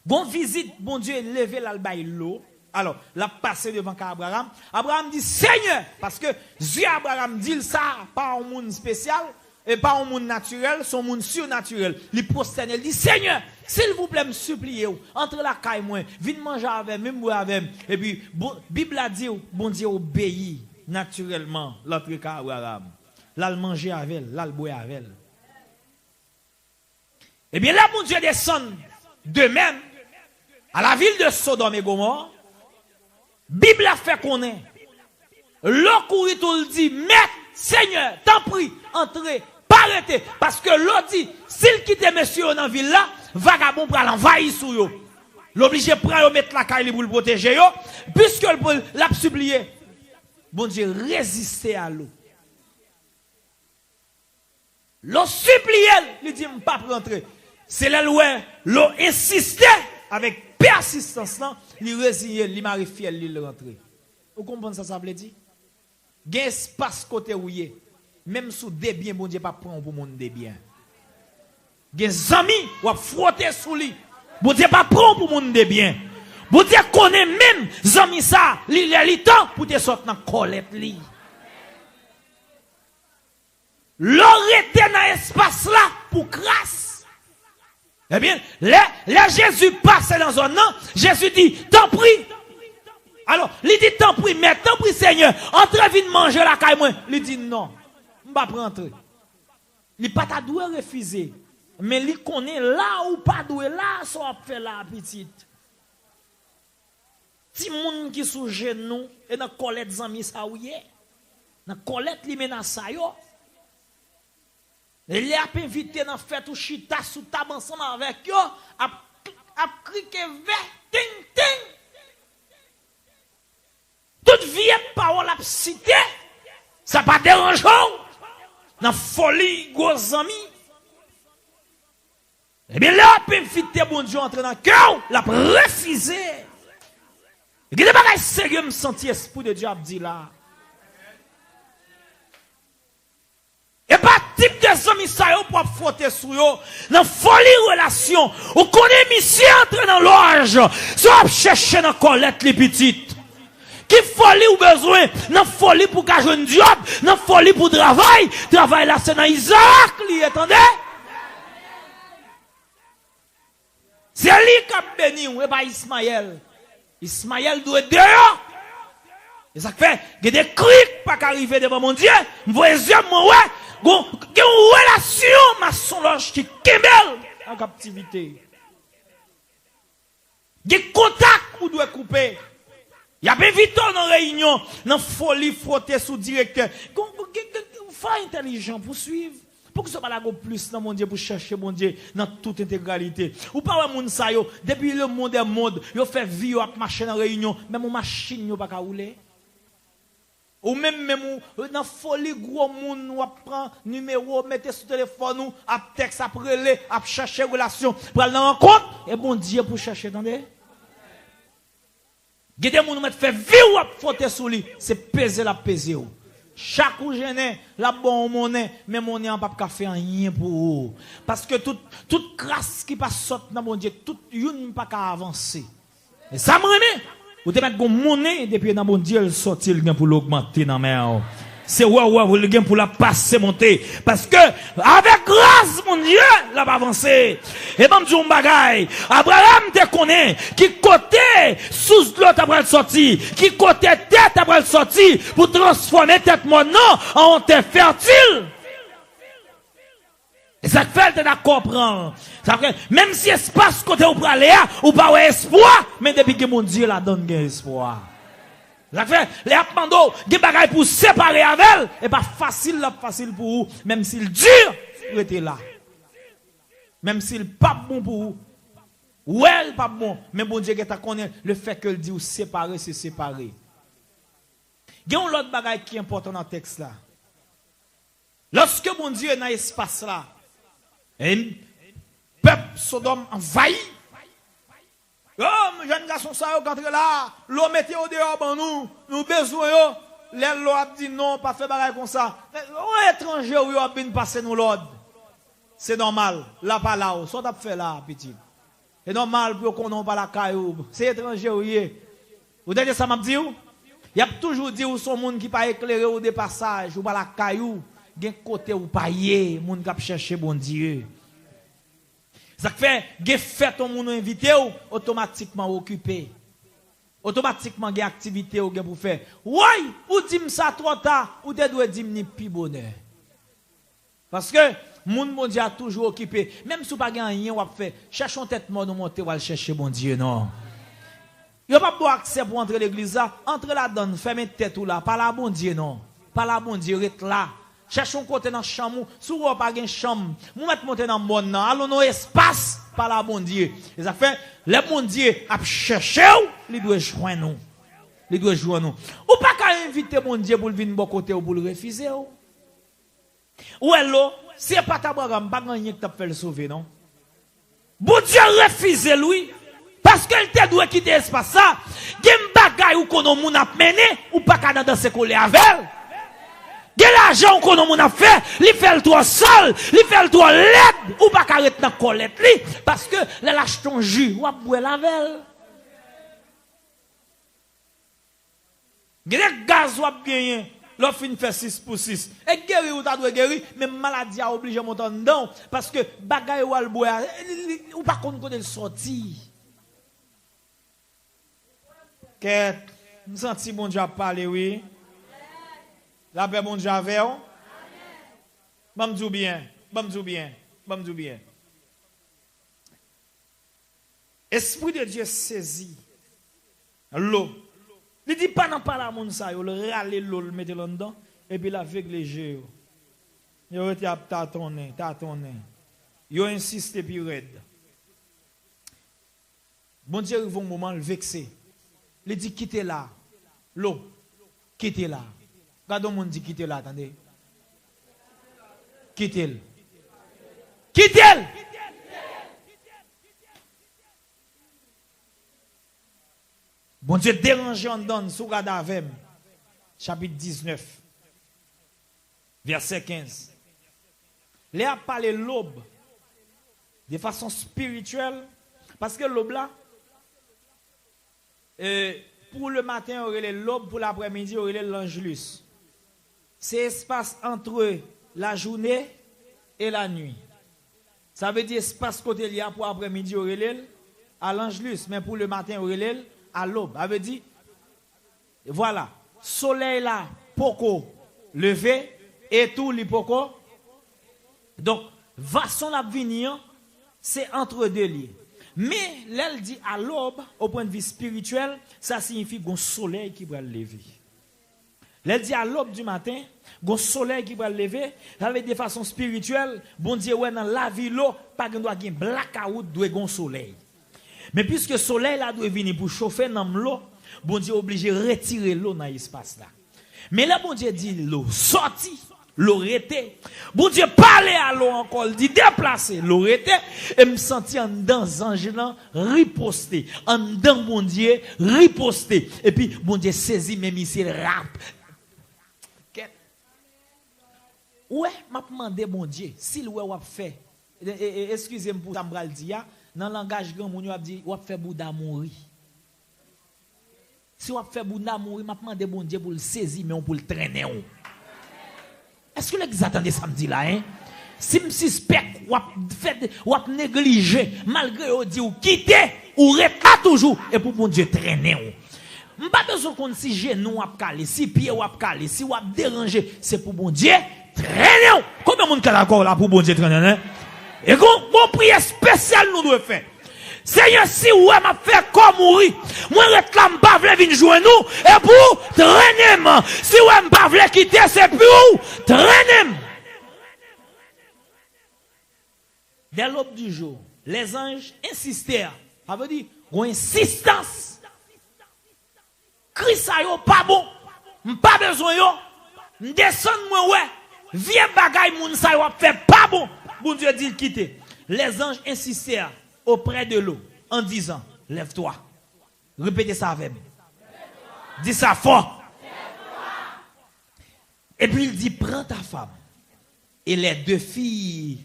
Bon visite, bon Dieu levé l'albaï l'eau. Alors, la passé devant Abraham. Abraham dit Seigneur, parce que Dieu Abraham dit ça pas un monde spécial et pas un monde naturel, son monde surnaturel. Il prosterne, il dit Seigneur, s'il vous plaît me supplier entre la caille moi, viens manger avec même boire avec. Et puis Bible a dit bon Dieu obéit naturellement l'autre cas Abraham. Là le manger avec elle, là le boire avec elle. Eh bien là, mon Dieu descend de même à la ville de Sodome et Gomorrhe. Bible a fait qu'on est. L'eau courit tout le dit, mais Seigneur, t'en prie, entrez, pas arrêter. Parce que l'eau dit, s'il quitte monsieur dans la ville là, vagabond pour l'envahir sur eux. L'obligé prendre mettre la caille pour le protéger eux, puisque l'a supplié. Bon Dieu, résistez à l'eau. L'eau suppliait, il dit, pas rentrer. C'est là où l'eau insistait avec persistance, il résignait, il m'a fiel, il rentrer. Vous comprenez ça veut dire? Il y a un espace côté où il est. Même sous des biens, bon Dieu, pas prendre pour mon des biens. Il y a des amis qui ont frotté sous lui. Bon Dieu, pas prendre pour mon des biens. Bon Dieu, connaît même, amis ça, il a le temps pour te sortir dans la colette. L'eau était dans l'espace là pour grâce. Eh bien, là Jésus passe dans un an, Jésus dit, t'en prie. Alors, il dit, t'en prie, mais t'en prie Seigneur, entre vite manger la caille moi. Il dit, non, je ne vais pas rentrer. Il n'est pas ta doué refuser. Mais il connaît là ou pas doué, là, ça fait la petite. Si moun qui sous genou, et dans colette zami ça ou yé, dans colette li menace ça yo. Il a invité dans fête ou chita sous table ensemble avec eux, a criqué vert, ting ting. Toute vieille parole a cité, ça pas dérangeant. Dans folie, gros amis. Eh bien là, a invité bon Dieu entrer dans le cœur, l'a refusé. Et qu'il n'est pas sérieux me sentir esprit de Dieu a dit là. Et pas type de amis ça pour frotter sur eux dans folie relation ou connaît mission entre dans l'orge soit chercher dans colette les petites qui folie ou besoin dans folie pour qu'à jeune job dans folie pour travail là c'est dans Isaac li attendez c'est lui qui a béni et pas Ismaël doit être dehors. Et ça fait que des crics pas arriver devant mon Dieu moi ouais une relation, ma songe qui kemel en captivité. Des contacts ou doit couper. Il y a bien vite dans réunion, dans folie frotter sous directeur. faut intelligent pour suivre. Pour que ce soit pas là plus dans mon Dieu pour chercher mon Dieu dans toute intégralité. Ou pas ouais moun sa yo depuis le monde est monde, yo fait vie yo a marcher dans réunion, même machine yo pas ka rouler. Ou même dans folie gros moun ou prend numéro mettez sur téléphone ou a texte après les a chercher relation pour aller dans rencontre et bon Dieu pour chercher attendez. Gade moun mettre fait vie ou a frotter sous lui, c'est peser la peser ou. Chaque ou gêné, la bonne monnaie, mais monnaie en pas faire rien pour vous. Parce que toute grâce qui passe saute dans mon Dieu, toute une pas qu'à avancer. Et ça me remet. Vous te mettez une monnaie depuis dans mon Dieu, elle sortit le pour l'augmenter dans mer. C'est vous le gain pour la passer monter. Parce que, avec grâce, mon Dieu, la va avancer. Et bon, je bagaille. Abraham te connaît, qui côté, sous l'autre après le sorti, qui côté tête après le sorti, pour transformer tête mon nom en terre fertile. Et ça fait de comprendre. Ça fait, même si espace côté ou aller, ou pas espoir, mais depuis que mon Dieu la donne espoir. Ça fait, les appendos, des bagailles pour séparer avec elle, et pas facile pour vous, même s'il dur, vous êtes là. Même s'il pas bon pour vous. Ou elle pas bon, mais bon Dieu qui t'a connaît le fait que le dit ou séparer, c'est séparer. Il y a un autre bagaille qui est important dans le texte là. Lorsque mon Dieu est dans l'espace là, et peuple Sodome envahi. Oh, jeune garçon, ça, quand là, l'eau mettez au dehors, ben nous besoin, l'eau a dit non, pas fait bagaille comme ça. Un étranger, oui, a bien passé nous l'ordre. C'est normal, là, pas là, ça t'a fait là, petit. C'est normal pour qu'on n'ait pas la caillou. C'est étranger, oui. Vous avez ça, m'a dit, il y a toujours dit, où sont monde qui pas éclairé ou des passages, ou pas la caillou, gen côté ou pas yé, monde qui a cherché bon Dieu. Ça fait, que fait ton monde invité ou automatiquement occupé. Automatiquement, il y a activité ou pour faire. Oui, ou dit ça trop tard, ou te doit dire ni pi bonheur. Parce que, monde bon Dieu a toujours occupé. Même si vous n'avez rien, ou fait, cherchons tête mort nous monter, ou aller chercher bon Dieu, non. Il n'y a pas de accès pour entrer l'église là. Entre là-dedans, fermez tête ou là. Pas là, bon Dieu, non. Pas là, bon Dieu, reste là. Cherchons côté dans la chambre, si vous n'avez pas de chambre, vous mettez monter dans le monde, allons dans l'espace, par là, bon Dieu. Et ça fait, le bon Dieu a cherché, il doit joindre nous. Il doit joindre nous. Ou pas qu'à inviter bon Dieu pour venir de bon côté ou pour le refuser. Ou alors, si pas ta programme, pas gagner que tu fait le sauver, non? Bon Dieu refuse lui. Parce qu'elle te doit quitter l'espace ça. Il y a un bagage où qu'on a mené, ou pas qu'à danser coller avec elle. De l'argent qu'on a fait, il fait le toit seul, il fait le toit laid, ou pas carré dans colette li, parce que là lâche ton jus, ou à boire la velle. Grec gaz ou à gagner, l'offre fin fait 6 pour 6. Et guéri ou ta doit guéri, mais maladie a obligé à monter dedans, parce que bagaille ou à le boire, ou pas qu'on connaît le sorti. Que, me senti bon Dieu à parler, oui. La paix, bon Dieu, avec vous. Bon Dieu bien, bon Dieu bien, bon Dieu bien. Esprit de Dieu saisit l'eau. Il dit pas dans pas la monde ça, il râle l'eau, le mettre là-dedans, et puis avec les yeux. Il était à tâtonner. Il insiste puis raide. Bon Dieu arrive un moment, le vexé. Il dit quittez là, l'eau, quittez là. Quand on dit quittez là, attendez. Quittez-le. Quittez-le. Bon Dieu dérange en donne sous Gadavem, chapitre 19, verset 15. Là a parlé l'aube de façon spirituelle, parce que l'aube là, pour le matin, il y a l'aube, pour l'après-midi, il y a l'angelus. C'est espace entre la journée et la nuit. Ça veut dire espace côté lié pour l'après-midi, il y a à l'angelus, mais pour le matin, il y a à l'aube. Ça veut dire, voilà, soleil là, poco levé, et tout li poco. Donc, façon la venir, c'est entre deux liés. Mais, l'elle dit à l'aube, au point de vue spirituel, ça signifie qu'on soleil qui va lever. Elle dit à l'aube du matin, gon soleil qui va lever, avec de façon spirituelle, bon Dieu ouais dans la vie l'eau, pas qu'on doit gagner blackout doit gon soleil. Mais puisque le soleil là doit venir pour chauffer dans l'eau, bon Dieu obligé retirer l'eau dans l'espace là. Mais là bon Dieu dit l'eau sorti, l'eau rete. Bon Dieu parler à l'eau encore, dit déplacer, l'eau rete et me sentir en dedans ange là riposter, en dedans bon Dieu riposter et puis bon Dieu saisi même ici rap. Ouais, m'a demandé bon Dieu, s'il ouais ou fait. Excusez-moi pour ça m'bral dire dans le langage grand moun yo a dit ou fait Bouddha mourir. Si ou fait Bouddha mourir, m'a demandé bon Dieu pour le saisir mais on pour le traîner. Est-ce que vous attendez samedi là hein? Si me suspect ou a négligé malgré ou dit ou quitter ou rester toujours et pour bon Dieu traîner. M'pas besoin qu'on si genou a calé, si pied ou a calé, si ou a dérangé, c'est pour bon Dieu traîner. Combien de monde qui est d'accord là pour bon Dieu traîner hein? Et bon prière spéciale nous devons faire. Seigneur, si ouais m'a fait comme mourir, moi réclame pas vle venir joindre nous et pour traîner. Si ouais m'pas vle quitter c'est pour traîner. Dès l'aube du jour, les anges insistèrent. Ça veut dire une insistance. Christ a yo pas bon. M'pas besoin yo. M'descend moi ouais. Viens bagay moun sa yo fait pas bon. Bon Dieu dit quitter. Les anges insistèrent auprès de l'eau en disant lève-toi. Répétez ça avec moi. Dis ça fort. Et puis il dit prends ta femme et les deux filles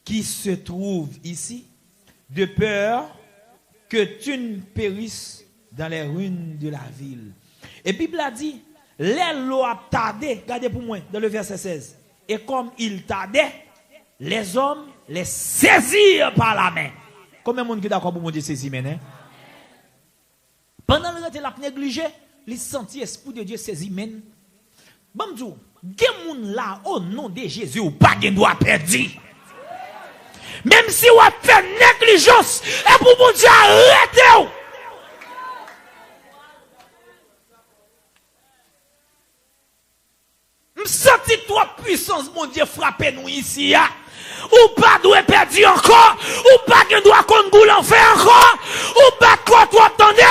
qui se trouvent ici de peur que tu ne périsses dans les ruines de la ville. Et Bible a dit les lots a tardé, regardez pour moi dans le verset 16. Et comme il tardait, les hommes les saisirent par la main. Combien de monde qui est d'accord pour me dire saisir main? Pendant le temps, il a négligé, il sentit l'Esprit de Dieu saisir main. Bon Dieu, gen moun là au nom de Jésus ou pas gen doit perdu. Même si on a fait négligence, et pour mon Dieu arrêtez. Je sens trop puissance, mon Dieu, frapper nous ici. Ou pas doit perdre encore, ou pas qu'on doit qu'on goule en fait encore, ou pas quoi toi attendez,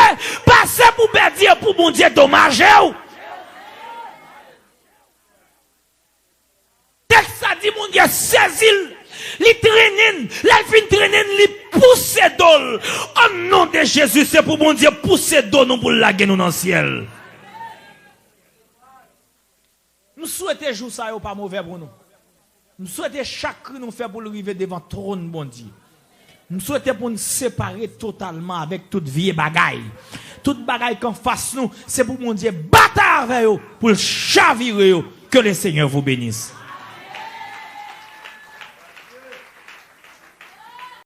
passer pour perdre pour mon Dieu dommager. Texte ça dit mon Dieu saisit, li traîne, la fin traîne, li pousse d'ol. Au nom de Jésus, c'est pour mon Dieu pousser d'ol nous pour laguer nous dans le ciel. Nous souhaitons jouer ça pas mauvais pour nous. Nous souhaitons chaque nous faire pour arriver devant le trône bon Dieu. Nous souhaitons pour nous séparer totalement avec toute vieille bagaille. Toute bagaille qu'on fasse nous, c'est pour mon Dieu battre avec eux, pour chavirer eux. Que le Seigneur vous bénisse.